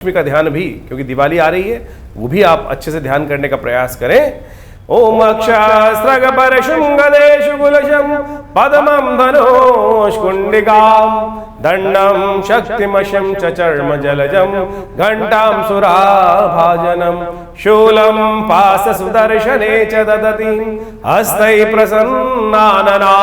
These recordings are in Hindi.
लक्ष्मी का ध्यान भी, क्योंकि दिवाली आ रही है, वो भी आप अच्छे से ध्यान करने का प्रयास करें। ओम अक्षास्त्रग परशुंगदेशु गुलशम पद्मं धनुष्कुंडिकां दंडं शक्तिमशं च चर्म जलजं घंटां सुराभाजनं शूलं पाशसुदर्शने च ददति हस्तै प्रसन्नाननां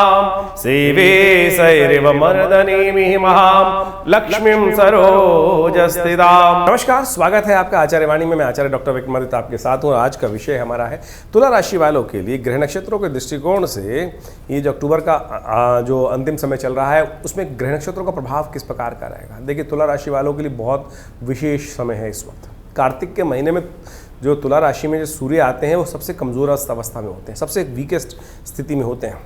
सेवे सैरिव मर्दनीमिहि महां लक्ष्मीं सरोजस्थितां। नमस्कार, स्वागत है आपका आचार्यवाणी में। मैं आचार्य डॉक्टर विक्रमादित्य आपके साथ हूँ। आज का विषय हमारा है तुला राशि वालों के लिए ग्रह नक्षत्रों के दृष्टिकोण से ये जो अक्टूबर का जो अंतिम समय चल रहा है उसमें ग्रह नक्षत्रों का प्रभाव किस प्रकार का रहेगा। देखिए, तुला राशि वालों के लिए बहुत विशेष समय है इस वक्त। कार्तिक के महीने में जो तुला राशि में जो सूर्य आते हैं वो सबसे कमज़ोर अवस्था में होते हैं, सबसे वीकेस्ट स्थिति में होते हैं।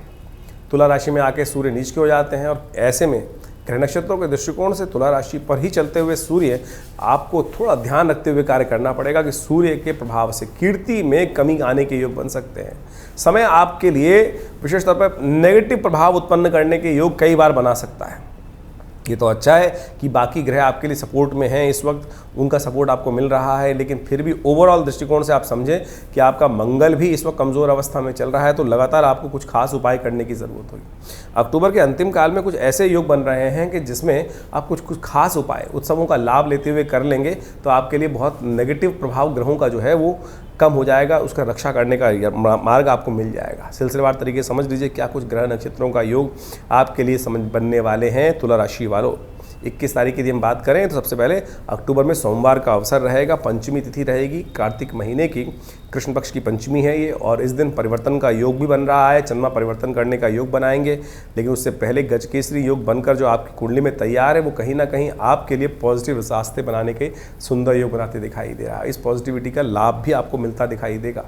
तुला राशि में आके सूर्य नीच के हो जाते हैं और ऐसे में ग्रह नक्षत्रों के दृष्टिकोण से तुला राशि पर ही चलते हुए सूर्य आपको थोड़ा ध्यान रखते हुए कार्य करना पड़ेगा कि सूर्य के प्रभाव से कीर्ति में कमी आने के योग बन सकते हैं। समय आपके लिए विशेष तौर पर नेगेटिव प्रभाव उत्पन्न करने के योग कई बार बना सकता है। ये तो अच्छा है कि बाकी ग्रह आपके लिए सपोर्ट में हैं, इस वक्त उनका सपोर्ट आपको मिल रहा है, लेकिन फिर भी ओवरऑल दृष्टिकोण से आप समझें कि आपका मंगल भी इस वक्त कमज़ोर अवस्था में चल रहा है, तो लगातार आपको कुछ खास उपाय करने की ज़रूरत होगी। अक्टूबर के अंतिम काल में कुछ ऐसे योग बन रहे हैं कि जिसमें आप कुछ खास उपाय उत्सवों का लाभ लेते हुए कर लेंगे तो आपके लिए बहुत नेगेटिव प्रभाव ग्रहों का जो है वो कम हो जाएगा, उसका रक्षा करने का मार्ग आपको मिल जाएगा। सिलसिलेवार तरीके से समझ लीजिए क्या कुछ ग्रह नक्षत्रों का योग आपके लिए समझ बनने वाले हैं तुला राशि वालों। 21 तारीख की हम बात करें तो सबसे पहले अक्टूबर में सोमवार का अवसर रहेगा, पंचमी तिथि रहेगी, कार्तिक महीने की कृष्ण पक्ष की पंचमी है ये, और इस दिन परिवर्तन का योग भी बन रहा है, चंद्रमा परिवर्तन करने का योग बनाएंगे। लेकिन उससे पहले गजकेसरी योग बनकर जो आपकी कुंडली में तैयार है वो कहीं ना कहीं आपके लिए पॉजिटिव रास्ते बनाने के सुंदर योग बनाते दिखाई दे रहा है। इस पॉजिटिविटी का लाभ भी आपको मिलता दिखाई देगा।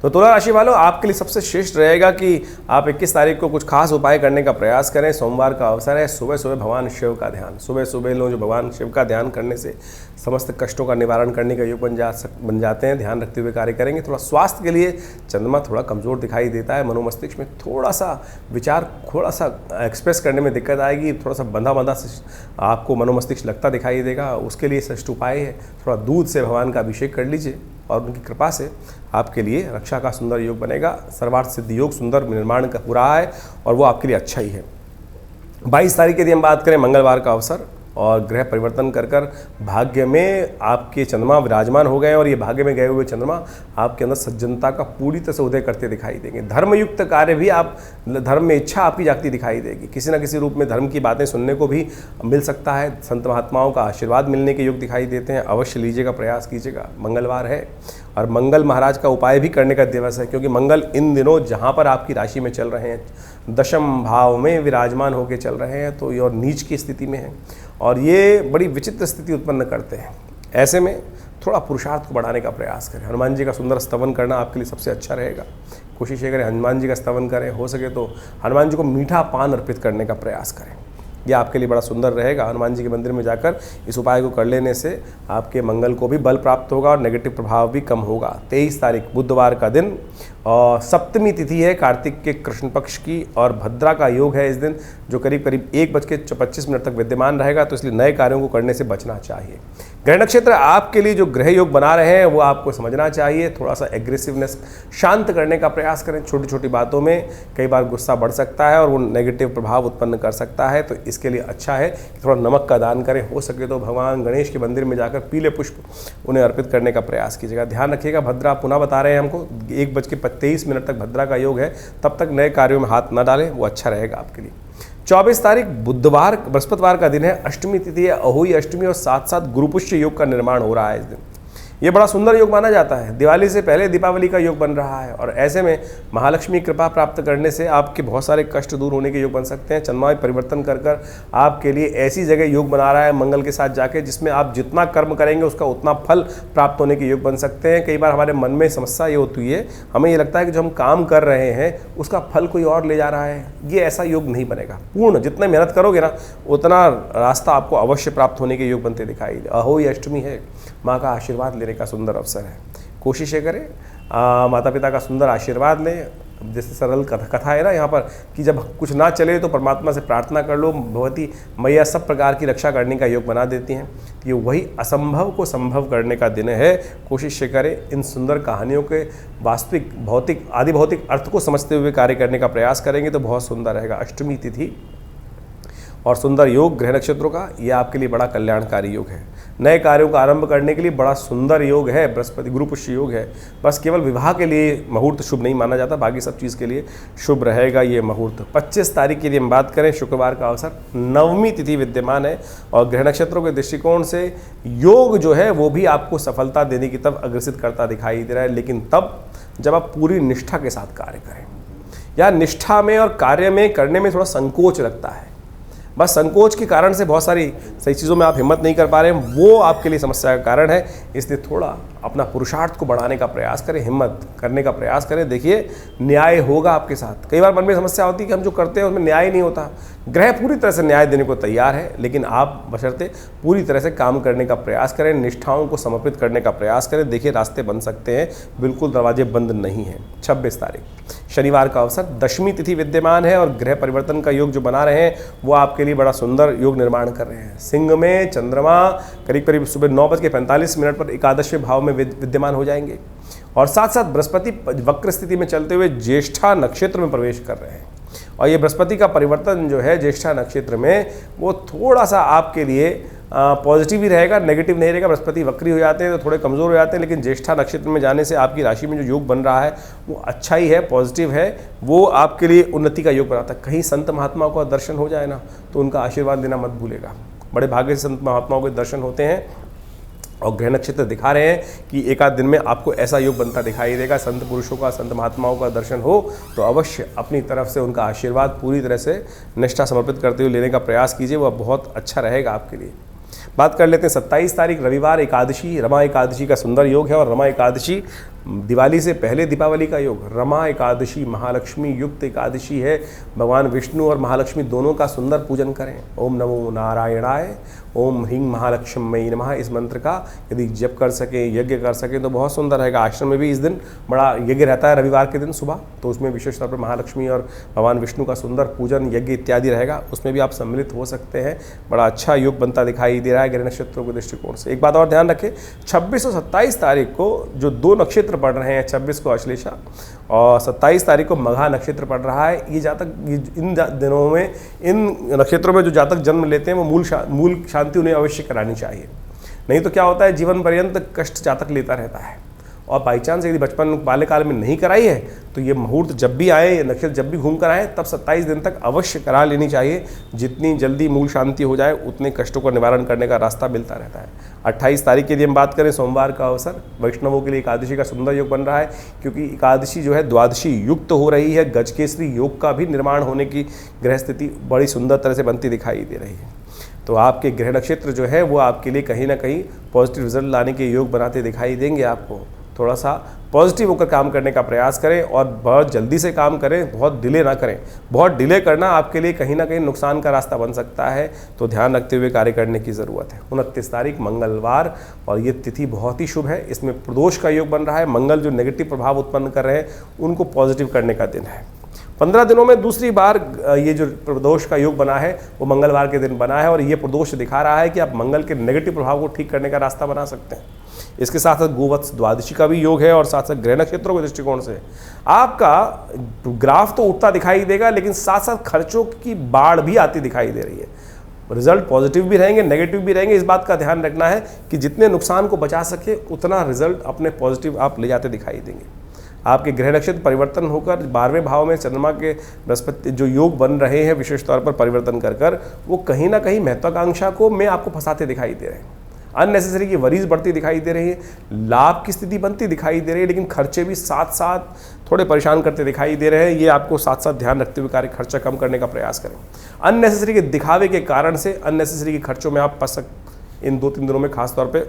तो तुला राशि वालों, आपके लिए सबसे श्रेष्ठ रहेगा कि आप 21 तारीख को कुछ खास उपाय करने का प्रयास करें। सोमवार का अवसर है, सुबह सुबह भगवान शिव का ध्यान, सुबह सुबह लोग जो भगवान शिव का ध्यान करने से समस्त कष्टों का निवारण करने का योग बन जाते हैं। ध्यान रखते हुए कार्य करेंगे। थोड़ा स्वास्थ्य के लिए चंद्रमा थोड़ा कमज़ोर दिखाई देता है, मनोमस्तिष्क में थोड़ा सा विचार थोड़ा सा एक्सप्रेस करने में दिक्कत आएगी, थोड़ा सा बंधा बंधा आपको मनोमस्तिष्क लगता दिखाई देगा। उसके लिए श्रेष्ठ उपाय है थोड़ा दूध से भगवान का अभिषेक कर लीजिए और उनकी कृपा से आपके लिए रक्षा का सुंदर योग बनेगा। सर्वार्थ सिद्धि योग सुंदर निर्माण का हो रहा है और वो आपके लिए अच्छा ही है। 22 तारीख की हम बात करें, मंगलवार का अवसर, और ग्रह परिवर्तन कर भाग्य में आपके चंद्रमा विराजमान हो गए और ये भाग्य में गए हुए चंद्रमा आपके अंदर सज्जनता का पूरी तरह से उदय करते दिखाई देंगे। धर्मयुक्त कार्य भी आप धर्म में इच्छा आपकी जागती दिखाई देगी। किसी न किसी रूप में धर्म की बातें सुनने को भी मिल सकता है। संत महात्माओं का आशीर्वाद मिलने के योग दिखाई देते हैं। अवश्य लीजिएगा, प्रयास कीजिएगा। मंगलवार है और मंगल महाराज का उपाय भी करने का दिवस है, क्योंकि मंगल इन दिनों जहाँ पर आपकी राशि में चल रहे हैं, दशम भाव में विराजमान होकर चल रहे हैं, तो ये और नीच की स्थिति में है और ये बड़ी विचित्र स्थिति उत्पन्न करते हैं। ऐसे में थोड़ा पुरुषार्थ को बढ़ाने का प्रयास करें। हनुमान जी का सुंदर स्तवन करना आपके लिए सबसे अच्छा रहेगा। कोशिश ये करें हनुमान जी का स्तवन करें, हो सके तो हनुमान जी को मीठा पान अर्पित करने का प्रयास करें। यह आपके लिए बड़ा सुंदर रहेगा। हनुमान जी के मंदिर में जाकर इस उपाय को कर लेने से आपके मंगल को भी बल प्राप्त होगा और नेगेटिव प्रभाव भी कम होगा। 23 तारीख बुधवार का दिन और सप्तमी तिथि है कार्तिक के कृष्ण पक्ष की, और भद्रा का योग है इस दिन, जो करीब करीब 1:25 तक विद्यमान रहेगा, तो इसलिए नए कार्यों को करने से बचना चाहिए। ग्रह नक्षत्र आपके लिए जो ग्रह योग बना रहे हैं वो आपको समझना चाहिए। थोड़ा सा एग्रेसिवनेस शांत करने का प्रयास करें। छोटी छोटी बातों में कई बार गुस्सा बढ़ सकता है और वो नेगेटिव प्रभाव उत्पन्न कर सकता है, तो इसके लिए अच्छा है कि थोड़ा नमक का दान करें। हो सके तो भगवान गणेश के मंदिर में जाकर पीले पुष्प उन्हें अर्पित करने का प्रयास कीजिएगा। ध्यान रखिएगा, भद्रा पुनः बता रहे हैं हमको 1:23 तक भद्रा का योग है, तब तक नए कार्यों में हाथ न डालें, वो अच्छा रहेगा आपके लिए। 24 तारीख बुधवार बृहस्पतिवार का दिन है, अष्टमी तिथि है, अहोई अष्टमी, और साथ साथ गुरुपुष्य योग का निर्माण हो रहा है इस दिन। ये बड़ा सुंदर योग माना जाता है। दिवाली से पहले दीपावली का योग बन रहा है और ऐसे में महालक्ष्मी कृपा प्राप्त करने से आपके बहुत सारे कष्ट दूर होने के योग बन सकते हैं। चंद्रमा परिवर्तन कर आपके लिए ऐसी जगह योग बना रहा है मंगल के साथ जाके, जिसमें आप जितना कर्म करेंगे उसका उतना फल प्राप्त होने के योग बन सकते हैं। कई बार हमारे मन में समस्या ये होती है, हमें ये लगता है कि जो हम काम कर रहे हैं उसका फल कोई और ले जा रहा है। ये ऐसा योग नहीं बनेगा। पूर्ण जितना मेहनत करोगे ना उतना रास्ता आपको अवश्य प्राप्त होने के योग बनते दिखाई दे। अहोई अष्टमी है, माँ का आशीर्वाद लेने का सुंदर अवसर है। कोशिश ये करें माता पिता का सुंदर आशीर्वाद लें, जैसे सरल कथा है ना यहाँ पर कि जब कुछ ना चले तो परमात्मा से प्रार्थना कर लो, भगवती मैया सब प्रकार की रक्षा करने का योग बना देती हैं। ये वही असंभव को संभव करने का दिन है। कोशिश करें इन सुंदर कहानियों के वास्तविक भौतिक आदि भौतिक अर्थ को समझते हुए कार्य करने का प्रयास करेंगे तो बहुत सुंदर रहेगा। अष्टमी तिथि और सुंदर योग ग्रह नक्षत्रों का, यह आपके लिए बड़ा कल्याणकारी योग है। नए कार्यों का आरंभ करने के लिए बड़ा सुंदर योग है। बृहस्पति गुरु पुष्य योग है। बस केवल विवाह के लिए मुहूर्त शुभ नहीं माना जाता, बाकी सब चीज़ के लिए शुभ रहेगा ये मुहूर्त। 25 तारीख की यदि हम बात करें, शुक्रवार का अवसर, नवमी तिथि विद्यमान है और ग्रह नक्षत्रों के दृष्टिकोण से योग जो है वो भी आपको सफलता देने की तरफ अग्रसित करता दिखाई दे रहा है, लेकिन तब जब आप पूरी निष्ठा के साथ कार्य करें। या निष्ठा में और कार्य में करने में थोड़ा संकोच लगता है, बस संकोच के कारण से बहुत सारी सही चीज़ों में आप हिम्मत नहीं कर पा रहे हैं, वो आपके लिए समस्या का कारण है। इसलिए थोड़ा अपना पुरुषार्थ को बढ़ाने का प्रयास करें, हिम्मत करने का प्रयास करें। देखिए न्याय होगा आपके साथ। कई बार मन में समस्या होती है कि हम जो करते हैं उसमें न्याय नहीं होता। ग्रह पूरी तरह से न्याय देने को तैयार है, लेकिन आप बशर्ते पूरी तरह से काम करने का प्रयास करें, निष्ठाओं को समर्पित करने का प्रयास करें। देखिए रास्ते बन सकते हैं, बिल्कुल दरवाजे बंद नहीं हैं। 26 तारीख शनिवार का अवसर, दशमी तिथि विद्यमान है और ग्रह परिवर्तन का योग जो बना रहे हैं वो आपके लिए बड़ा सुंदर योग निर्माण कर रहे हैं। सिंह में चंद्रमा करीब करीब सुबह 9:45 पर एकादशवें भाव में विद्यमान हो जाएंगे और साथ साथ बृहस्पति वक्र स्थिति में चलते हुए ज्येष्ठा नक्षत्र में प्रवेश कर रहे हैं। और ये बृहस्पति का परिवर्तन जो है ज्येष्ठा नक्षत्र में, वो थोड़ा सा आपके लिए पॉजिटिव ही रहेगा, नेगेटिव नहीं रहेगा। बृहस्पति वक्री हो जाते हैं तो थोड़े कमज़ोर हो जाते हैं, लेकिन ज्येष्ठा नक्षत्र में जाने से आपकी राशि में जो योग बन रहा है वो अच्छा ही है, पॉजिटिव है, वो आपके लिए उन्नति का योग बनाता है। कहीं संत महात्माओं का दर्शन हो जाए ना तो उनका आशीर्वाद देना मत भूलेगा। बड़े भाग्य से संत महात्माओं के दर्शन होते हैं और ग्रह नक्षत्र दिखा रहे हैं कि एक आध दिन में आपको ऐसा योग बनता दिखाई देगा। संत पुरुषों का, संत महात्माओं का दर्शन हो तो अवश्य अपनी तरफ से उनका आशीर्वाद पूरी तरह से निष्ठा समर्पित करते हुए लेने का प्रयास कीजिए, वह बहुत अच्छा रहेगा आपके लिए। बात कर लेते हैं 27 तारीख रविवार, एकादशी, रमा एकादशी का सुंदर योग है और रमा एकादशी दिवाली से पहले दीपावली का योग। रमा एकादशी महालक्ष्मी युक्त एकादशी है। भगवान विष्णु और महालक्ष्मी दोनों का सुंदर पूजन करें। ओम नमो नारायणाय, ओम ह्रीं महालक्ष्मी नमः, इस मंत्र का यदि जप कर सकें, यज्ञ कर सकें तो बहुत सुंदर रहेगा। आश्रम में भी इस दिन बड़ा यज्ञ रहता है रविवार के दिन सुबह, तो उसमें विशेष तौर पर महालक्ष्मी और भगवान विष्णु का सुंदर पूजन यज्ञ इत्यादि रहेगा, उसमें भी आप सम्मिलित हो सकते हैं। बड़ा अच्छा योग बनता दिखाई दे रहा है ग्रह नक्षत्रों के दृष्टिकोण से। एक बात और ध्यान रखें, 26 और 27 तारीख को जो दो नक्षत्र पड़ रहे हैं, 26 को अश्लेषा और 27 तारीख को मघा नक्षत्र पड़ रहा है। ये जातक इन दिनों में, इन नक्षत्रों में जो जातक जन्म लेते हैं वो मूल शांति उन्हें अवश्य करानी चाहिए। नहीं तो क्या होता है, जीवन पर्यंत कष्ट जातक लेता रहता है। और बाई चांस यदि बचपन बाल्यकाल में नहीं कराई है तो ये मुहूर्त जब भी आए, नक्षत्र जब भी घूम कर आए, तब 27 दिन तक अवश्य करा लेनी चाहिए। जितनी जल्दी मूल शांति हो जाए उतने कष्टों का निवारण करने का रास्ता मिलता रहता है। 28 तारीख के लिए हम बात करें, सोमवार का अवसर, वैष्णवों के लिए एकादशी का सुंदर योग बन रहा है, क्योंकि एकादशी जो है द्वादशी युक्त हो रही है। गजकेसरी योग का भी निर्माण होने की ग्रह स्थिति बड़ी सुंदर तरह से बनती दिखाई दे रही है। तो आपके ग्रह नक्षत्र जो है वो आपके लिए कहीं ना कहीं पॉजिटिव रिजल्ट लाने के योग बनाते दिखाई देंगे। आपको थोड़ा सा पॉजिटिव होकर काम करने का प्रयास करें और बहुत जल्दी से काम करें, बहुत डिले ना करें। बहुत डिले करना आपके लिए कहीं ना कहीं नुकसान का रास्ता बन सकता है, तो ध्यान रखते हुए कार्य करने की ज़रूरत है। 29 तारीख मंगलवार और ये तिथि बहुत ही शुभ है। इसमें प्रदोष का योग बन रहा है। मंगल जो नेगेटिव प्रभाव उत्पन्न कर रहे हैं उनको पॉजिटिव करने का दिन है। 15 दिनों में दूसरी बार ये जो प्रदोष का योग बना है वो मंगलवार के दिन बना है और ये प्रदोष दिखा रहा है कि आप मंगल के नेगेटिव प्रभाव को ठीक करने का रास्ता बना सकते हैं। इसके साथ साथ गोवत्स द्वादशी का भी योग है और साथ साथ ग्रह नक्षत्रों के दृष्टिकोण से आपका ग्राफ तो उठता दिखाई देगा, लेकिन साथ साथ खर्चों की बाढ़ भी आती दिखाई दे रही है। रिजल्ट पॉजिटिव भी रहेंगे, नेगेटिव भी रहेंगे। इस बात का ध्यान रखना है कि जितने नुकसान को बचा सके उतना रिजल्ट अपने पॉजिटिव आप ले जाते दिखाई देंगे। आपके ग्रह नक्षत्र परिवर्तन होकर 12वें भाव में चंद्रमा के बृहस्पति जो योग बन रहे हैं विशेष तौर पर परिवर्तन कर कर, वो कहीं ना कहीं महत्वाकांक्षा को में आपको फंसाते दिखाई दे रहे हैं। अननेसेसरी की वरीज बढ़ती दिखाई दे रही है, लाभ की स्थिति बनती दिखाई दे रही है, लेकिन खर्चे भी साथ साथ थोड़े परेशान करते दिखाई दे रहे हैं। ये आपको साथ साथ ध्यान रखते हुए कार्य खर्चा कम करने का प्रयास करें। अननेसेसरी के दिखावे के कारण से अननेसेसरी के खर्चों में आप फंस इन 2-3 दिनों में खास तौर पे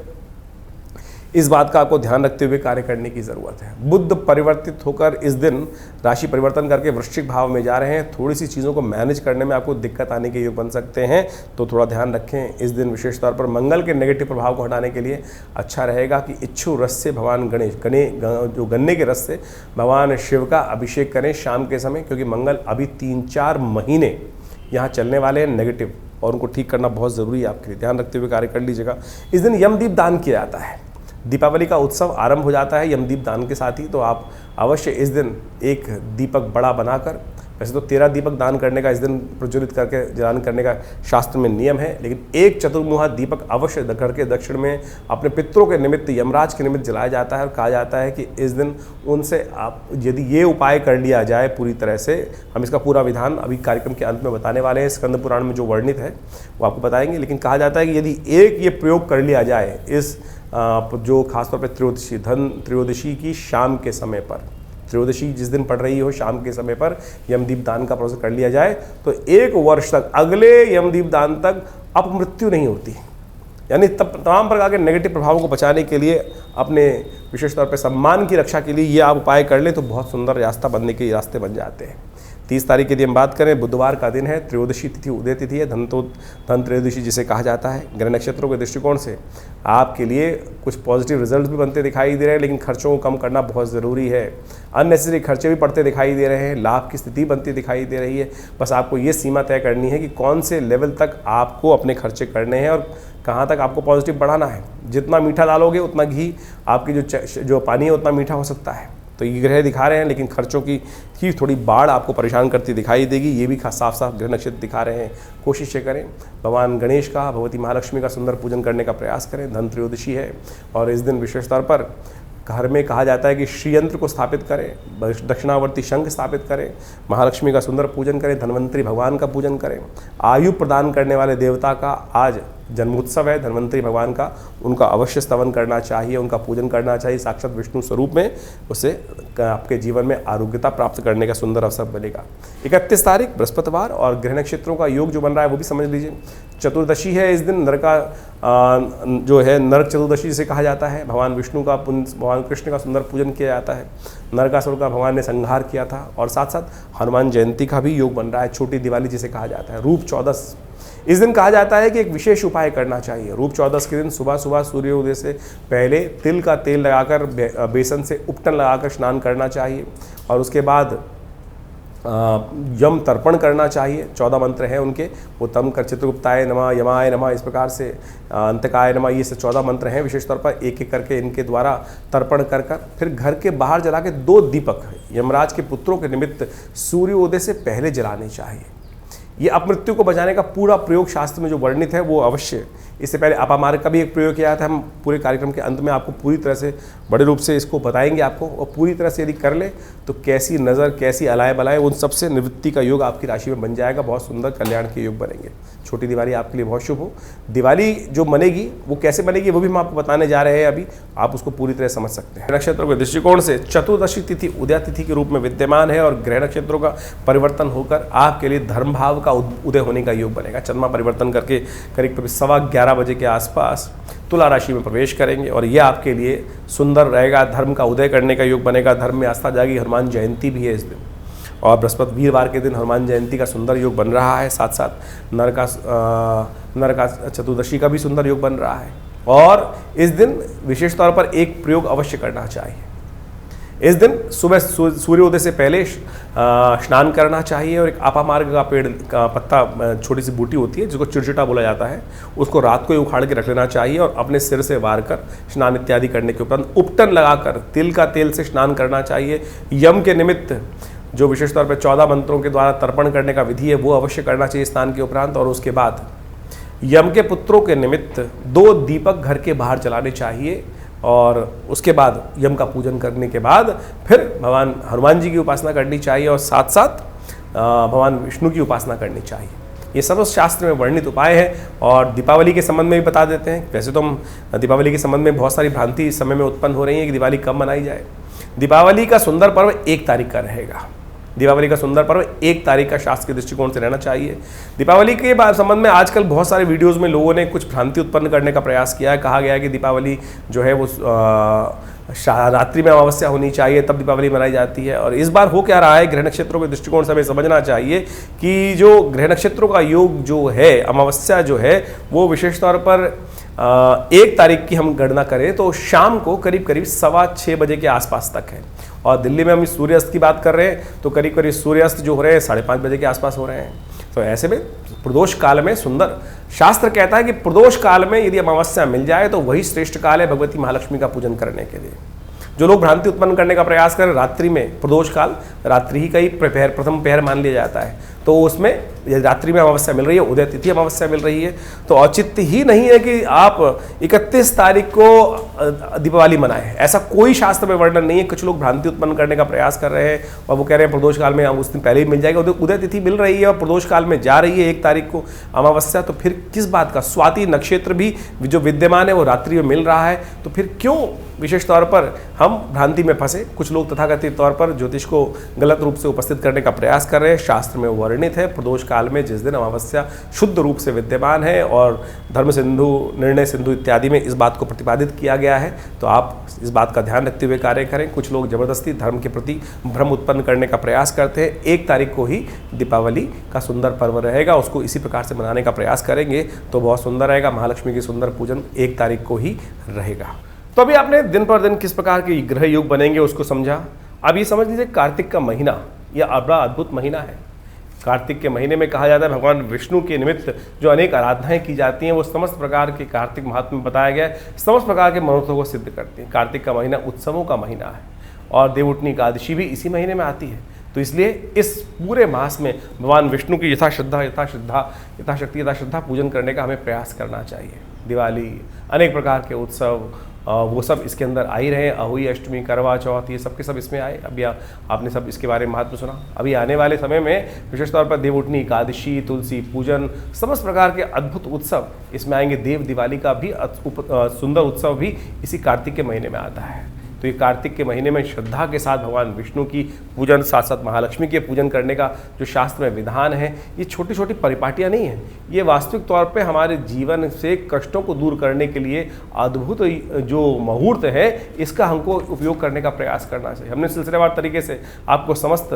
इस बात का आपको ध्यान रखते हुए कार्य करने की ज़रूरत है। बुध परिवर्तित होकर इस दिन राशि परिवर्तन करके वृश्चिक भाव में जा रहे हैं। थोड़ी सी चीज़ों को मैनेज करने में आपको दिक्कत आने के योग बन सकते हैं, तो थोड़ा ध्यान रखें। इस दिन विशेष तौर पर मंगल के नेगेटिव प्रभाव को हटाने के लिए अच्छा रहेगा कि इच्छु रस से भगवान जो गन्ने के रस से भगवान शिव का अभिषेक करें शाम के समय, क्योंकि मंगल अभी 3-4 महीने यहाँ चलने वाले हैं नेगेटिव, और उनको ठीक करना बहुत ज़रूरी है आपके लिए। ध्यान रखते हुए कार्य कर लीजिएगा। इस दिन यमदीप दान किया जाता है। दीपावली का उत्सव आरंभ हो जाता है यमदीप दान के साथ ही, तो आप अवश्य इस दिन एक दीपक बड़ा बनाकर, वैसे तो 13 दीपक दान करने का इस दिन प्रज्वलित करके दान करने का शास्त्र में नियम है, लेकिन एक चतुर्मुहा दीपक अवश्य घर के दक्षिण में अपने पितरों के निमित्त, यमराज के निमित्त जलाया जाता है। और कहा जाता है कि इस दिन उनसे आप यदि ये उपाय कर लिया जाए पूरी तरह से, हम इसका पूरा विधान अभी कार्यक्रम के अंत में बताने वाले हैं, स्कंद पुराण में जो वर्णित है वो आपको बताएंगे, लेकिन कहा जाता है कि यदि एक ये प्रयोग कर लिया जाए इस जो खासतौर पर त्रयोदशी की शाम के समय पर, त्रयोदशी जिस दिन पड़ रही हो शाम के समय पर यमदीप दान का प्रोसेस कर लिया जाए, तो 1 वर्ष तक, अगले यमदीप दान तक अपमृत्यु नहीं होती। यानी तमाम प्रकार के नेगेटिव प्रभावों को बचाने के लिए, अपने विशेष तौर पर सम्मान की रक्षा के लिए ये आप उपाय कर ले तो बहुत सुंदर रास्ता बनने के रास्ते बन जाते हैं। 30 तारीख की यदि हम बात करें, बुधवार का दिन है, त्रयोदशी तिथि उदय तिथि है, धन त्रयोदशी जिसे कहा जाता है। ग्रह नक्षत्रों के दृष्टिकोण से आपके लिए कुछ पॉजिटिव रिजल्ट भी बनते दिखाई दे रहे हैं, लेकिन खर्चों को कम करना बहुत ज़रूरी है। अननेसेसरी खर्चे भी पड़ते दिखाई दे रहे हैं, लाभ की स्थिति बनती दिखाई दे रही है। बस आपको ये सीमा तय करनी है कि कौन से लेवल तक आपको अपने खर्चे करने हैं और कहाँ तक आपको पॉजिटिव बढ़ाना है। जितना मीठा डालोगे उतना घी, आपकी जो पानी है उतना मीठा हो सकता है। तो ये ग्रह दिखा रहे हैं, लेकिन खर्चों की थोड़ी बाढ़ आपको परेशान करती दिखाई देगी, ये भी साफ साफ ग्रह नक्षत्र दिखा रहे हैं। कोशिश करें भगवान गणेश का, भगवती महालक्ष्मी का सुंदर पूजन करने का प्रयास करें। धन त्रयोदशी है और इस दिन विशेष तौर पर घर में कहा जाता है कि श्री यंत्र को स्थापित करें, दक्षिणावर्ती शंख स्थापित करें, महालक्ष्मी का सुंदर पूजन करें, धन्वंतरी भगवान का पूजन करें। आयु प्रदान करने वाले देवता का आज जन्मोत्सव है, धन्वंतरी भगवान का, उनका अवश्य स्तवन करना चाहिए, उनका पूजन करना चाहिए। साक्षात विष्णु स्वरूप में उससे आपके जीवन में आरोग्यता प्राप्त करने का सुंदर अवसर बनेगा। 31 तारीख बृहस्पतिवार और ग्रह नक्षत्रों का योग जो बन रहा है वो भी समझ लीजिए। चतुर्दशी है इस दिन, जो है नरक चतुर्दशी जिसे कहा जाता है। भगवान विष्णु का, भगवान कृष्ण का सुंदर पूजन किया जाता है। नरकासुर का भगवान ने संहार किया था। और साथ साथ हनुमान जयंती का भी योग बन रहा है, छोटी दिवाली जिसे कहा जाता है। रूप चौदस इस दिन कहा जाता है कि एक विशेष उपाय करना चाहिए। रूप चौदस के दिन सुबह सुबह सूर्योदय से पहले तिल का तेल लगाकर, बेसन से उपटन लगाकर स्नान करना चाहिए और उसके बाद यम तर्पण करना चाहिए। 14 मंत्र हैं उनके, वो तम कर, चित्रगुप्ताय नमः, यमाय नमः, इस प्रकार से अंतकाय नमः, ये से 14 मंत्र हैं। विशेष तौर पर एक एक करके इनके द्वारा तर्पण कर फिर घर के बाहर जला के 2 दीपक यमराज के पुत्रों के निमित्त सूर्योदय से पहले जलाने चाहिए। ये अपमृत्यु को बचाने का पूरा प्रयोग शास्त्र में जो वर्णित है वो अवश्य, इससे पहले अपामार्ग का भी एक प्रयोग किया था। हम पूरे कार्यक्रम के अंत में आपको पूरी तरह से बड़े रूप से इसको बताएंगे आपको, और पूरी तरह से यदि कर ले तो कैसी नज़र, कैसी अलाय बलाय, उन सबसे निवृत्ति का योग आपकी राशि में बन जाएगा। बहुत सुंदर कल्याण के योग बनेंगे। छोटी दिवाली आपके लिए बहुत शुभ हो। दिवाली जो बनेगी वो कैसे बनेगी वो भी हम आपको बताने जा रहे हैं, अभी आप उसको पूरी तरह समझ सकते हैं। नक्षत्रों के दृष्टिकोण से चतुर्दशी तिथि उदय तिथि के रूप में विद्यमान है और ग्रह नक्षत्रों का परिवर्तन होकर आपके लिए धर्म भाव का उदय होने का योग बनेगा। चंद्रमा परिवर्तन करके करीब 11:15 बजे के आसपास तुला राशि में प्रवेश करेंगे और ये आपके लिए सुंदर रहेगा। धर्म का उदय करने का योग बनेगा, धर्म में आस्था जाएगी। हनुमान जयंती भी है इस दिन और बृहस्पति वीरवार के दिन हनुमान जयंती का सुंदर योग बन रहा है। साथ साथ नरका चतुर्दशी का भी सुंदर योग बन रहा है और इस दिन विशेष तौर पर एक प्रयोग अवश्य करना चाहिए। इस दिन सुबह सूर्योदय से पहले स्नान करना चाहिए और एक अपामार्ग का पेड़ का पत्ता, छोटी सी बूटी होती है जिसको चिड़चिटा बोला जाता है, उसको रात को ही उखाड़ के रख लेना चाहिए और अपने सिर से वार कर स्नान इत्यादि करने के उपरांत उपटन लगाकर तिल का तेल से स्नान करना चाहिए। यम के निमित्त जो विशेष तौर पर 14 मंत्रों के द्वारा तर्पण करने का विधि है वो अवश्य करना चाहिए स्नान के उपरांत। और उसके बाद यम के पुत्रों के निमित्त 2 दीपक घर के बाहर जलाने चाहिए और उसके बाद यम का पूजन करने के बाद फिर भगवान हनुमान जी की उपासना करनी चाहिए और साथ साथ भगवान विष्णु की उपासना करनी चाहिए। ये सब शास्त्र में वर्णित उपाय है और दीपावली के संबंध में भी बता देते हैं। वैसे तो हम दीपावली के संबंध में बहुत सारी भ्रांति इस समय में उत्पन्न हो रही है कि दिवाली कब मनाई जाए। दीपावली का सुंदर पर्व 1 तारीख का रहेगा। दीपावली का सुंदर पर्व 1 तारीख का शास्त्र के दृष्टिकोण से रहना चाहिए। दीपावली के संबंध में आजकल बहुत सारे वीडियोस में लोगों ने कुछ भ्रांति उत्पन्न करने का प्रयास किया है। कहा गया है कि दीपावली जो है वो रात्रि में अमावस्या होनी चाहिए, तब दीपावली मनाई जाती है। और इस बार हो क्या रहा है, ग्रह नक्षत्रों के दृष्टिकोण से हमें समझना चाहिए कि जो ग्रह नक्षत्रों का योग जो है, अमावस्या जो है वो विशेष तौर पर 1 तारीख की हम गणना करें तो शाम को करीब करीब 6:15 बजे के आसपास तक है। और दिल्ली में हम सूर्यास्त की बात कर रहे हैं तो करीब करीब सूर्यास्त जो हो रहे हैं 5:30 बजे के आसपास हो रहे हैं। तो ऐसे में प्रदोष काल में सुंदर, शास्त्र कहता है कि प्रदोष काल में यदि अमावस्या मिल जाए तो वही श्रेष्ठ काल है भगवती महालक्ष्मी का पूजन करने के लिए। जो लोग भ्रांति उत्पन्न करने का प्रयास करें रात्रि में, प्रदोष काल रात्रि ही का ही प्रथम पहर मान लिया जाता है, तो उसमें रात्रि में अमावस्या मिल रही है, उदय तिथि अमावस्या मिल रही है, तो औचित्य ही नहीं है कि आप 31 तारीख को दीपावली मनाएं। ऐसा कोई शास्त्र में वर्णन नहीं है। कुछ लोग भ्रांति उत्पन्न करने का प्रयास कर रहे हैं और वो कह रहे हैं प्रदोष काल में उस दिन पहले ही मिल जाएगा। उदय तिथि मिल रही है और प्रदोष काल में जा रही है 1 तारीख को अमावस्या, तो फिर किस बात का? स्वाति नक्षत्र भी जो विद्यमान है वो रात्रि में मिल रहा है, तो फिर क्यों विशेष तौर पर हम भ्रांति में फंसे? कुछ लोग तथाकथित तौर पर ज्योतिष को गलत रूप से उपस्थित करने का प्रयास कर रहे हैं। शास्त्र में वर्णित है प्रदोष काल में जिस दिन अमावस्या शुद्ध रूप से विद्यमान है और धर्म सिंधु, निर्णय सिंधु इत्यादि में इस बात को प्रतिपादित किया गया है, तो आप इस बात का ध्यान रखते हुए कार्य करें। कुछ लोग जबरदस्ती धर्म के प्रति भ्रम उत्पन्न करने का प्रयास करते हैं। 1 तारीख को ही दीपावली का सुंदर पर्व रहेगा, उसको इसी प्रकार से मनाने का प्रयास करेंगे तो बहुत सुंदर रहेगा। महालक्ष्मी की सुंदर पूजन 1 तारीख को ही रहेगा। तो अभी आपने दिन पर दिन किस प्रकार के ग्रह योग बनेंगे उसको समझा। अब ये समझ लीजिए कार्तिक का महीना यह बड़ा अद्भुत महीना है। कार्तिक के महीने में कहा जाता है भगवान विष्णु के निमित्त जो अनेक आराधनाएं की जाती हैं वो समस्त प्रकार के कार्तिक महात्म्य में बताया गया है, समस्त प्रकार के मनोरथों को सिद्ध करती हैं। कार्तिक का महीना उत्सवों का महीना है और देवउठनी एकादशी भी इसी महीने में आती है, तो इसलिए इस पूरे मास में भगवान विष्णु की यथाशक्ति यथाश्रद्धा पूजन करने का हमें प्रयास करना चाहिए। दिवाली, अनेक प्रकार के उत्सव वो सब इसके अंदर आ ही रहे हैं। अहोई अष्टमी, करवा चौथ, ये सब के सब इसमें आए। अभी आपने सब इसके बारे में महत्व सुना। अभी आने वाले समय में विशेष तौर पर देवउठनी एकादशी, तुलसी पूजन, समस्त प्रकार के अद्भुत उत्सव इसमें आएंगे। देव दिवाली का भी सुंदर उत्सव भी इसी कार्तिक के महीने में आता है। तो ये कार्तिक के महीने में श्रद्धा के साथ भगवान विष्णु की पूजन, साथ साथ महालक्ष्मी के पूजन करने का जो शास्त्र में विधान है, ये छोटी छोटी परिपाटियाँ नहीं है, ये वास्तविक तौर पे हमारे जीवन से कष्टों को दूर करने के लिए अद्भुत जो मुहूर्त है, इसका हमको उपयोग करने का प्रयास करना चाहिए। हमने सिलसिलेवार तरीके से आपको समस्त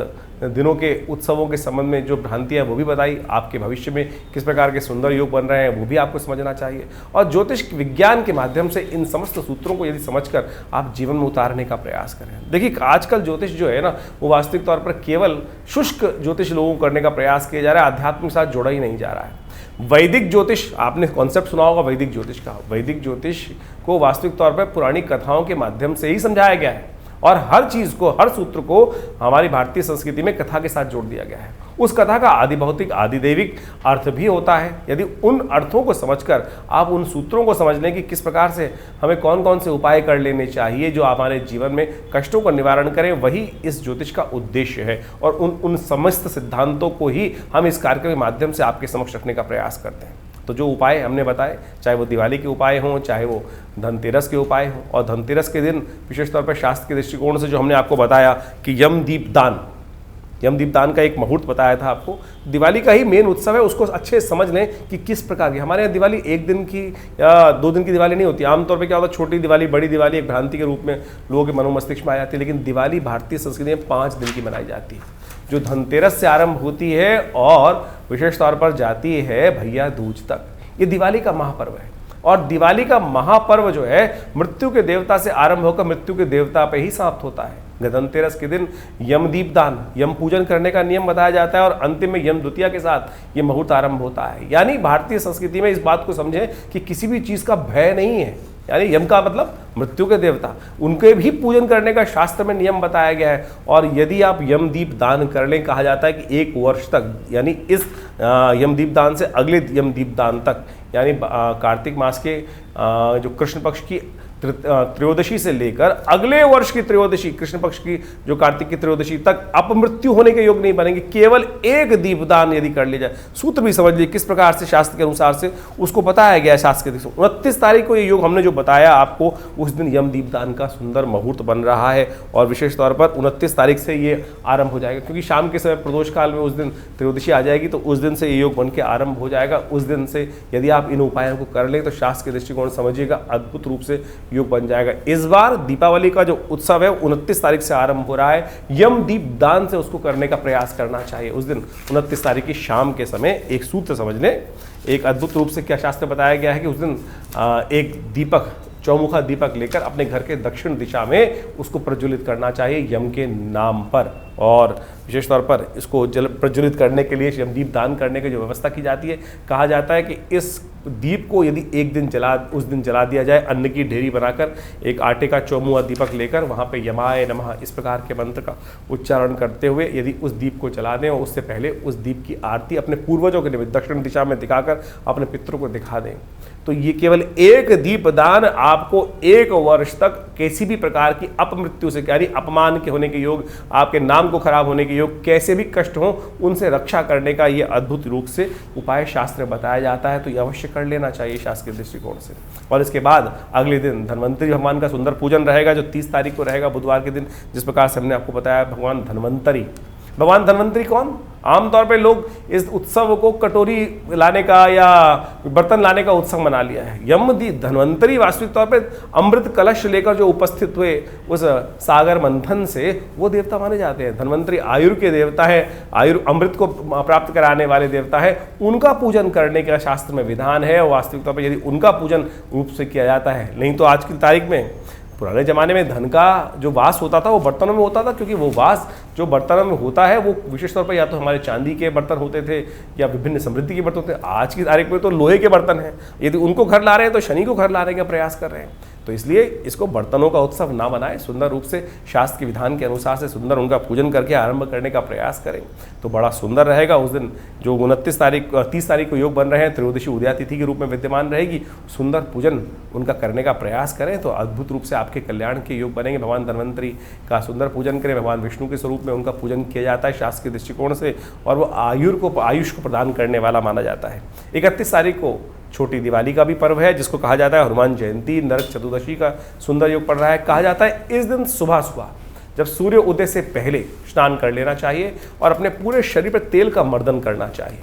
दिनों के उत्सवों के संबंध में जो भ्रांतियाँ वो भी बताई, आपके भविष्य में किस प्रकार के सुंदर योग बन रहे हैं वो भी आपको समझना चाहिए। और ज्योतिष विज्ञान के माध्यम से इन समस्त सूत्रों को यदि समझकर आप जीवन में उतारने का प्रयास करें। देखिए आजकल ज्योतिष जो है ना वो वास्तविक तौर पर केवल शुष्क ज्योतिष लोगों को करने का प्रयास किया जा रहा है, आध्यात्म के साथ जोड़ा ही नहीं जा रहा है। वैदिक ज्योतिष, आपने कॉन्सेप्ट सुना होगा वैदिक ज्योतिष का। वैदिक ज्योतिष को वास्तविक तौर पर पुरानी कथाओं के माध्यम से ही समझाया गया है और हर चीज को, हर सूत्र को हमारी भारतीय संस्कृति में कथा के साथ जोड़ दिया गया है। उस कथा का आदि भौतिक, आदि दैविक अर्थ भी होता है। यदि उन अर्थों को समझकर आप उन सूत्रों को समझ लें कि किस प्रकार से हमें कौन कौन से उपाय कर लेने चाहिए जो हमारे जीवन में कष्टों का निवारण करें, वही इस ज्योतिष का उद्देश्य है। और उन समस्त सिद्धांतों को ही हम इस कार्यक्रम के माध्यम से आपके समक्ष रखने का प्रयास करते हैं। तो जो उपाय हमने बताए, चाहे वो दिवाली के उपाय हों, चाहे वो धनतेरस के उपाय हों, और धनतेरस के दिन विशेष तौर पर शास्त्र के दृष्टिकोण से जो हमने आपको बताया कि यमदीप दान का एक मुहूर्त बताया था आपको। दिवाली का ही मेन उत्सव है, उसको अच्छे समझ लें कि किस प्रकार की हमारे यहाँ दिवाली 1 दिन की या 2 दिन की दिवाली नहीं होती। आमतौर पे क्या होता है, छोटी दिवाली, बड़ी दिवाली एक भ्रांति के रूप में लोगों के मनो मस्तिष्क में आ जाती है, लेकिन दिवाली भारतीय संस्कृति में 5 दिन की मनाई जाती है, जो धनतेरस से आरंभ होती है और विशेष तौर पर जाती है भैया दूज तक। ये दिवाली का महापर्व है और दिवाली का महापर्व जो है मृत्यु के देवता से आरंभ होकर मृत्यु के देवता पे ही समाप्त होता है। धनतेरस के दिन यमदीप दान, यम पूजन करने का नियम बताया जाता है और अंतिम में यम द्वितीया के साथ ये मुहूर्त आरंभ होता है। यानी भारतीय संस्कृति में इस बात को समझें कि किसी भी चीज़ का भय नहीं है। यानी यम का मतलब मृत्यु के देवता, उनके भी पूजन करने का शास्त्र में नियम बताया गया है। और यदि आप यमदीप दान कर लें, कहा जाता है कि 1 वर्ष तक, यानी इस यमदीप दान से अगले यमदीप दान तक, यानी कार्तिक मास के जो कृष्ण पक्ष की त्रयोदशी से लेकर अगले वर्ष की त्रयोदशी, कृष्ण पक्ष की जो कार्तिक की त्रयोदशी तक अपमृत्यु होने के योग नहीं बनेंगे, केवल एक दीपदान यदि कर लिया जाए। सूत्र भी समझ लीजिए किस प्रकार से शास्त्र के अनुसार से उसको बताया गया है। शास्त्र के 29 तारीख को ये योग हमने जो बताया आपको, उस दिन यम दीपदान का सुंदर मुहूर्त बन रहा है और विशेष तौर पर 29 तारीख से ये आरंभ हो जाएगा, क्योंकि शाम के समय प्रदोष काल में उस दिन त्रयोदशी आ जाएगी, तो उस दिन से ये योग बन के आरंभ हो जाएगा। उस दिन से यदि आप इन उपायों को कर लें तो शास्त्र के दृष्टिकोण समझिएगा अद्भुत रूप से योग बन जाएगा। इस बार दीपावली का जो उत्सव है 29 तारीख से आरंभ हो रहा है। यम दीपदान से उसको करने का प्रयास करना चाहिए। उस दिन 29 तारीख की शाम के समय एक सूत्र समझ लें, एक अद्भुत रूप से क्या शास्त्र बताया गया है कि उस दिन एक दीपक, चौमुखा दीपक लेकर अपने घर के दक्षिण दिशा में उसको प्रज्वलित करना चाहिए यम के नाम पर। और विशेष तौर पर इसको प्रज्वलित करने के लिए यम दीप दान करने की जो व्यवस्था की जाती है, कहा जाता है कि इस दीप को यदि एक दिन उस दिन जला दिया जाए, अन्न की ढेरी बनाकर एक आटे का चौमुखा दीपक लेकर वहाँ पे यमाय नमः इस प्रकार के मंत्र का उच्चारण करते हुए यदि उस दीप को जला दें और उससे पहले उस दीप की आरती अपने पूर्वजों के निमित्त दक्षिण दिशा में दिखाकर अपने पितरों को दिखा दें, तो ये केवल एक दीपदान आपको 1 वर्ष तक किसी भी प्रकार की अपमृत्यु से, यानी अपमान के होने के योग, आपके नाम को खराब होने के योग, कैसे भी कष्ट हो उनसे रक्षा करने का ये अद्भुत रूप से उपाय शास्त्र में बताया जाता है। तो ये अवश्य कर लेना चाहिए शास्त्र के दृष्टिकोण से। और इसके बाद अगले दिन धन्वंतरी भगवान का सुंदर पूजन रहेगा, जो 30 तारीख को रहेगा बुधवार के दिन। जिस प्रकार से हमने आपको बताया भगवान धन्वंतरी कौन? आमतौर पे लोग इस उत्सव को कटोरी लाने का या बर्तन लाने का उत्सव मना लिया है। धन्वंतरी वास्तविक तौर पे अमृत कलश लेकर जो उपस्थित हुए उस सागर मंथन से वो देवता माने जाते हैं। धन्वंतरी आयुर के देवता है, अमृत को प्राप्त कराने वाले देवता है, उनका पूजन करने का शास्त्र में विधान है। और वास्तविक तौर पर यदि उनका पूजन रूप से किया जाता है, नहीं तो आज की तारीख में, पुराने ज़माने में धन का जो वास होता था वो बर्तनों में होता था, क्योंकि वो वास जो बर्तनों में होता है वो विशेष तौर पर या तो हमारे चांदी के बर्तन होते थे या विभिन्न समृद्धि के बर्तन होते थे। आज की तारीख में तो लोहे के बर्तन हैं। यदि उनको घर ला रहे हैं तो शनि को घर लाने का प्रयास कर रहे हैं। तो इसलिए इसको बर्तनों का उत्सव ना बनाएं, सुंदर रूप से शास्त्र के विधान के अनुसार से सुंदर उनका पूजन करके आरंभ करने का प्रयास करें तो बड़ा सुंदर रहेगा। उस दिन जो 30 तारीख को योग बन रहे हैं, त्रयोदशी उदया तिथि के रूप में विद्यमान रहेगी, सुंदर पूजन उनका करने का प्रयास करें तो अद्भुत रूप से आपके कल्याण के योग बनेंगे। भगवान धन्वंतरी का सुंदर पूजन करें। भगवान विष्णु के स्वरूप में उनका पूजन किया जाता है शास्त्र के दृष्टिकोण से, और वो आयुष को प्रदान करने वाला माना जाता है। 31 तारीख को छोटी दिवाली का भी पर्व है, जिसको कहा जाता है हनुमान जयंती। नरक चतुर्दशी का सुंदर योग पड़ रहा है। कहा जाता है इस दिन सुबह सुबह जब सूर्य उदय से पहले स्नान कर लेना चाहिए और अपने पूरे शरीर पर तेल का मर्दन करना चाहिए।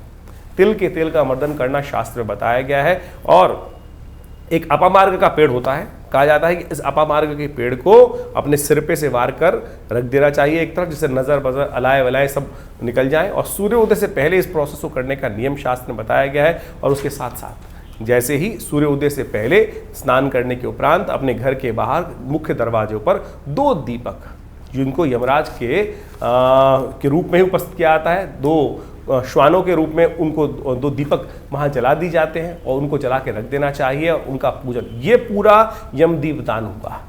तिल के तेल का मर्दन करना शास्त्र में बताया गया है। और एक अपामार्ग का पेड़ होता है, कहा जाता है कि इस अपामार्ग के पेड़ को अपने सिर पे से वार कर रख देना चाहिए एक तरफ, जिससे नज़र बजर अलाय वलाय सब निकल जाएं। और सूर्य उदय से पहले इस प्रोसेस को करने का नियम शास्त्र में बताया गया है। और उसके साथ साथ जैसे ही सूर्य उदय से पहले स्नान करने के उपरांत अपने घर के बाहर मुख्य दरवाजों पर 2 दीपक, जिनको यमराज के रूप में ही उपस्थित किया जाता है, 2 श्वानों के रूप में उनको 2 दीपक वहाँ जला दी जाते हैं और उनको जला के रख देना चाहिए। और उनका पूजन, ये पूरा यम दीपदान होगा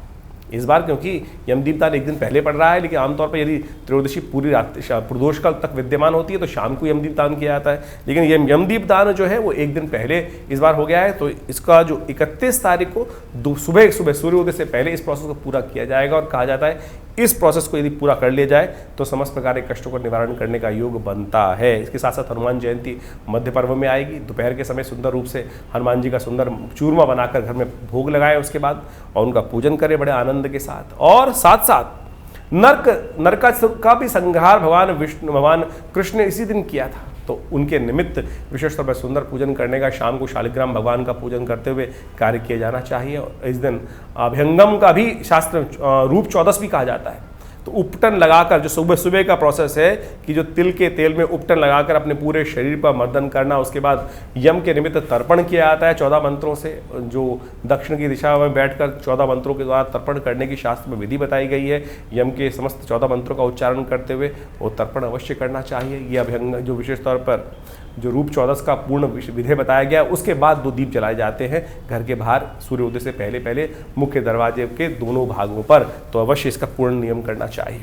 इस बार, क्योंकि यम दीपदान एक दिन पहले पड़ रहा है। लेकिन आमतौर पर यदि त्रयोदशी पूरी रात प्रदोष काल तक विद्यमान होती है तो शाम को यम दीपदान किया जाता है। लेकिन ये यम दीपदान जो है वो एक दिन पहले इस बार हो गया है। तो इसका जो 31 तारीख को सुबह सूर्योदय से पहले इस प्रोसेस को पूरा किया जाएगा। और कहा जाता है इस प्रोसेस को यदि पूरा कर लिया जाए तो समस्त प्रकार के कष्टों का निवारण करने का योग बनता है। इसके साथ साथ हनुमान जयंती मध्य पर्व में आएगी। दोपहर के समय सुंदर रूप से हनुमान जी का सुंदर चूरमा बनाकर घर में भोग लगाएं उसके बाद, और उनका पूजन करें बड़े आनंद के साथ। और साथ साथ नरक का भी संहार भगवान कृष्ण ने इसी दिन किया था, तो उनके निमित्त विशेष तौर पर सुंदर पूजन करने का, शाम को शालिग्राम भगवान का पूजन करते हुए कार्य किया जाना चाहिए। और इस दिन अभ्यंगम का भी शास्त्र रूप 14 भी कहा जाता है। तो उपटन लगाकर, जो सुबह सुबह का प्रोसेस है कि जो तिल के तेल में उपटन लगाकर अपने पूरे शरीर पर मर्दन करना, उसके बाद यम के निमित्त तर्पण किया जाता है 14 मंत्रों से, जो दक्षिण की दिशा में बैठकर 14 मंत्रों के द्वारा तर्पण करने की शास्त्र में विधि बताई गई है। यम के समस्त 14 मंत्रों का उच्चारण करते हुए वो तर्पण अवश्य करना चाहिए। ये अभ्यंग जो विशेष तौर पर जो रूप 14 का पूर्ण विधि बताया गया, उसके बाद 2 दीप जलाए जाते हैं घर के बाहर सूर्योदय से पहले मुख्य दरवाजे के दोनों भागों पर। तो अवश्य इसका पूर्ण नियम करना चाहिए।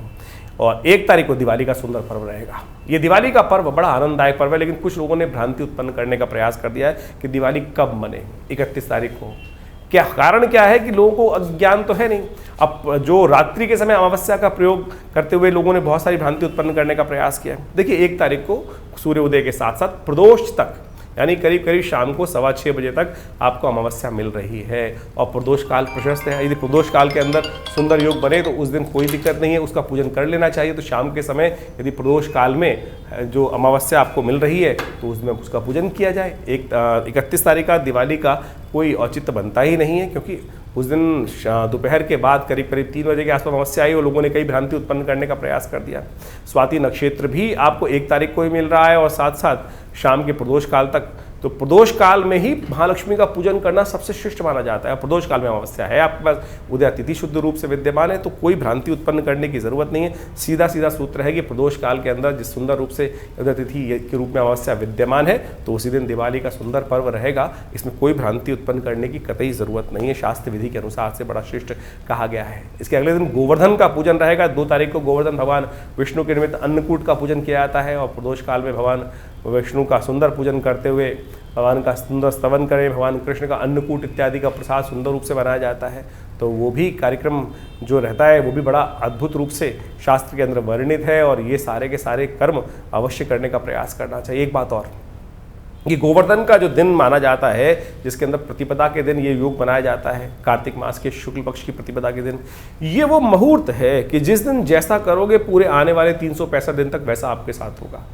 और 1 तारीख को दिवाली का सुंदर पर्व रहेगा। ये दिवाली का पर्व बड़ा आनंददायक पर्व है, लेकिन कुछ लोगों ने भ्रांति उत्पन्न करने का प्रयास कर दिया है कि दिवाली कब मने, 31 तारीख को। क्या कारण क्या है कि लोगों को अज्ञान तो है नहीं। अब जो रात्रि के समय अमावस्या का प्रयोग करते हुए लोगों ने बहुत सारी भ्रांति उत्पन्न करने का प्रयास किया। देखिए 1 तारीख को सूर्योदय के साथ साथ प्रदोष तक, यानी करीब करीब शाम को 6:15 बजे तक आपको अमावस्या मिल रही है और प्रदोष काल प्रशस्त है। यदि प्रदोष काल के अंदर सुंदर योग बने तो उस दिन कोई दिक्कत नहीं है, उसका पूजन कर लेना चाहिए। तो शाम के समय यदि प्रदोष काल में जो अमावस्या आपको मिल रही है तो उसमें उसका पूजन किया जाए। 31 तारीख का दिवाली का कोई औचित्य बनता ही नहीं है, क्योंकि उस दिन दोपहर के बाद करीब करीब 3 बजे के आसपास अमावस्या आई और लोगों ने कई भ्रांति उत्पन्न करने का प्रयास कर दिया। स्वाति नक्षत्र भी आपको 1 तारीख को ही मिल रहा है और साथ साथ शाम के प्रदोष काल तक। तो प्रदोष काल में ही महालक्ष्मी का पूजन करना सबसे श्रेष्ठ माना जाता है। प्रदोष काल में अमावस्या है आपके पास, उदय तिथि शुद्ध रूप से विद्यमान है, तो कोई भ्रांति उत्पन्न करने की जरूरत नहीं है। सीधा सीधा सूत्र है कि प्रदोष काल के अंदर जिस सुंदर रूप से उदय तिथि के रूप में अमावस्या विद्यमान है तो उसी दिन दिवाली का सुंदर पर्व रहेगा। इसमें कोई भ्रांति उत्पन्न करने की कतई जरूरत नहीं है, शास्त्र विधि के अनुसार से बड़ा श्रेष्ठ कहा गया है। इसके अगले दिन गोवर्धन का पूजन रहेगा। 2 तारीख को गोवर्धन भगवान विष्णु के निमित्त अन्नकूट का पूजन किया जाता है और प्रदोष काल में भगवान विष्णु का सुंदर पूजन करते हुए भगवान का सुंदर स्तवन करें, भगवान कृष्ण का अन्नकूट इत्यादि का प्रसाद सुंदर रूप से बनाया जाता है। तो वो भी कार्यक्रम जो रहता है वो भी बड़ा अद्भुत रूप से शास्त्र के अंदर वर्णित है और ये सारे के सारे कर्म अवश्य करने का प्रयास करना चाहिए। एक बात और कि गोवर्धन का जो दिन माना जाता है, जिसके अंदर प्रतिपदा के दिन ये योग बनाया जाता है, कार्तिक मास के शुक्ल पक्ष की प्रतिपदा के दिन, ये वो मुहूर्त है कि जिस दिन जैसा करोगे पूरे आने वाले 365 दिन तक वैसा आपके साथ होगा।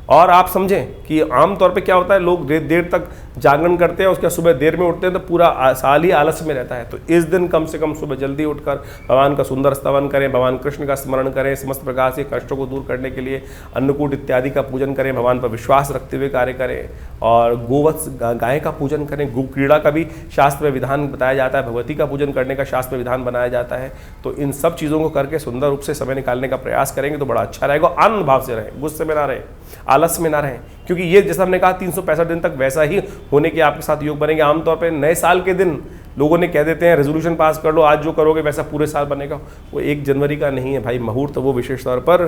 और आप समझें कि आमतौर पे क्या होता है, लोग देर तक जागरण करते हैं, उसके सुबह देर में उठते हैं तो पूरा साल ही आलस्य में रहता है। तो इस दिन कम से कम सुबह जल्दी उठकर भगवान का सुंदर स्तवन करें, भगवान कृष्ण का स्मरण करें, समस्त प्रकार से कष्टों को दूर करने के लिए अन्नकूट इत्यादि का पूजन करें, भगवान पर विश्वास रखते हुए कार्य करें और गोवत्स गाय का पूजन करें। गो क्रीड़ा का भी शास्त्र में विधान बताया जाता है, भगवती का पूजन करने का शास्त्र में विधान बनाया जाता है। तो इन सब चीज़ों को करके सुंदर रूप से समय निकालने का प्रयास करेंगे तो बड़ा अच्छा रहेगा। आनंद भाव से रहें, गुस्से में ना रहें, आलस्य में ना रहें, क्योंकि ये जैसा हमने कहा 365 दिन तक वैसा ही होने के आपके साथ योग बनेंगे। आमतौर पे नए साल के दिन लोगों ने कह देते हैं रेजोल्यूशन पास कर लो, आज जो करोगे वैसा पूरे साल बनेगा। वो 1 जनवरी का नहीं है भाई। मुहूर्त वो विशेष तौर पर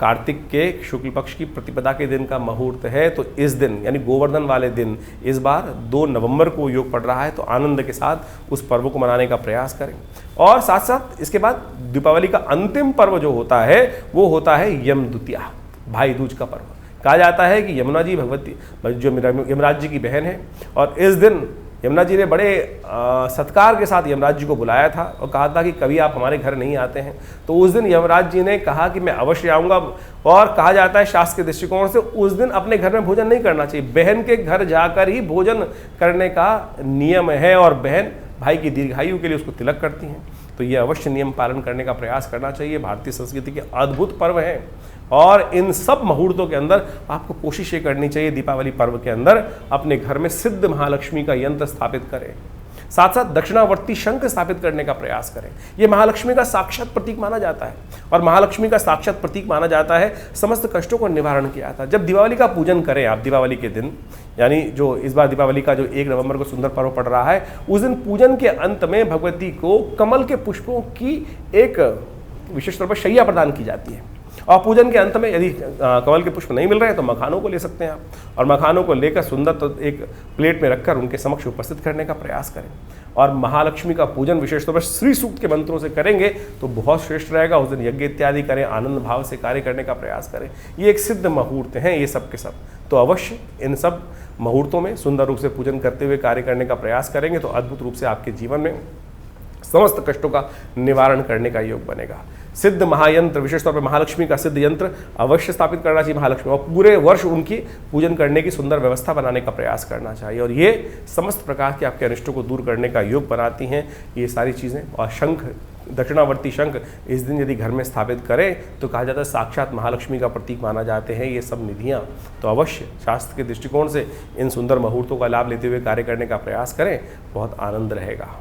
कार्तिक के शुक्ल पक्ष की प्रतिपदा के दिन का मुहूर्त है। तो इस दिन यानी गोवर्धन वाले दिन इस बार 2 नवंबर को योग पड़ रहा है, तो आनंद के साथ उस पर्व को मनाने का प्रयास करें। और साथ साथ इसके बाद दीपावली का अंतिम पर्व जो होता है वो होता है यम द्वितीया, भाई दूज का पर्व। कहा जाता है कि यमुना जी भगवती जो यमराज जी की बहन है और इस दिन यमुना जी ने बड़े सत्कार के साथ यमराज जी को बुलाया था और कहा था कि कभी आप हमारे घर नहीं आते हैं। तो उस दिन यमराज जी ने कहा कि मैं अवश्य आऊँगा। और कहा जाता है शास्त्र के दृष्टिकोण से उस दिन अपने घर में भोजन नहीं करना चाहिए, बहन के घर जाकर ही भोजन करने का नियम है और बहन भाई की दीर्घायु के लिए उसको तिलक करती हैं। तो ये अवश्य नियम पालन करने का प्रयास करना चाहिए। भारतीय संस्कृति के अद्भुत पर्व हैं और इन सब मुहूर्तों के अंदर आपको कोशिश ये करनी चाहिए दीपावली पर्व के अंदर अपने घर में सिद्ध महालक्ष्मी का यंत्र स्थापित करें, साथ साथ दक्षिणावर्ती शंख स्थापित करने का प्रयास करें। ये महालक्ष्मी का साक्षात प्रतीक माना जाता है और महालक्ष्मी का साक्षात प्रतीक माना जाता है समस्त कष्टों को निवारण किया जाता है। जब दीपावली का पूजन करें आप दीपावली के दिन, यानी जो इस बार दीपावली का जो 1 नवंबर को सुंदर पर्व पड़ रहा है, उस दिन पूजन के अंत में भगवती को कमल के पुष्पों की एक विशेष तौर पर शैया प्रदान की जाती है। और पूजन के अंत में यदि कमल के पुष्प नहीं मिल रहे हैं तो मखानों को ले सकते हैं आप और मखानों को लेकर सुंदर तो एक प्लेट में रखकर उनके समक्ष उपस्थित करने का प्रयास करें। और महालक्ष्मी का पूजन विशेष तौर पर श्री सूक्त के मंत्रों से करेंगे तो बहुत श्रेष्ठ रहेगा। उस दिन यज्ञ इत्यादि करें, आनंद भाव से कार्य करने का प्रयास करें। ये एक सिद्ध मुहूर्त हैं ये सब के सब। तो अवश्य इन सब मुहूर्तों में सुंदर रूप से पूजन करते हुए कार्य करने का प्रयास करेंगे तो अद्भुत रूप से आपके जीवन में समस्त कष्टों का निवारण करने का योग बनेगा। सिद्ध महायंत्र विशेष तौर पर महालक्ष्मी का सिद्ध यंत्र अवश्य स्थापित करना चाहिए महालक्ष्मी, और पूरे वर्ष उनकी पूजन करने की सुंदर व्यवस्था बनाने का प्रयास करना चाहिए। और ये समस्त प्रकार के आपके अनिष्टों को दूर करने का योग बनाती हैं ये सारी चीज़ें। और शंख, दक्षिणावर्ती शंख इस दिन यदि घर में स्थापित करें तो कहा जाता है साक्षात महालक्ष्मी का प्रतीक माना जाते हैं ये सब निधियाँ। तो अवश्य शास्त्र के दृष्टिकोण से इन सुंदर मुहूर्तों का लाभ लेते हुए कार्य करने का प्रयास करें, बहुत आनंद रहेगा।